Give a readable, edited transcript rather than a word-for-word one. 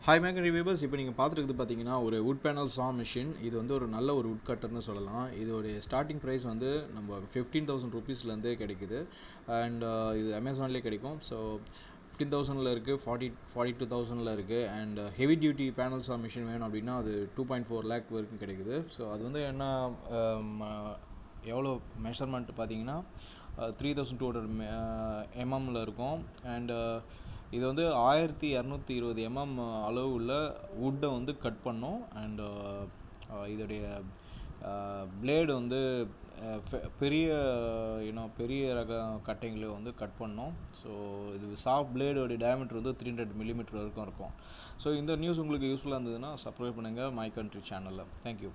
Hi மேக்கன் reviewers. இப்போ நீங்கள் பார்த்துருக்குது பார்த்தீங்கன்னா ஒரு வுட் பேனல் சா மிஷின். இது வந்து ஒரு நல்ல ஒரு வுட் கட்டர்னு சொல்லலாம். இதோடைய ஸ்டார்டிங் ப்ரைஸ் வந்து நம்ம 15,000 ருபீஸ்லேருந்தே கிடைக்குது. அண்ட் இது அமேசான்லேயே கிடைக்கும். ஸோ 15,000 இருக்குது, 42,000 இருக்குது. அண்ட் ஹெவி டியூட்டி பேனல் சா மிஷின் வேணும் அப்படின்னா அது 2.4 lakh வரைக்கும் கிடைக்குது. ஸோ அது வந்து என்ன எவ்வளோ மெஷர்மெண்ட் பார்த்தீங்கன்னா 3200 mm இருக்கும். அண்டு இது வந்து 1220 mm அளவு உள்ள வுட்டை வந்து கட் பண்ணோம். அண்டு இதோடைய பிளேடு வந்து பெரிய பெரிய ரக கட்டிங்களை வந்து கட் பண்ணோம். ஸோ இது சாஃப்ட் பிளேடோடைய டயமீட்டர் வந்து 300 mm வரைக்கும் இருக்கும். ஸோ இந்த நியூஸ் உங்களுக்கு யூஸ்ஃபுல்லாக இருந்ததுன்னா சப்ஸ்கிரைப் பண்ணுங்கள் மை கண்ட்ரி சேனலில். தேங்க்யூ.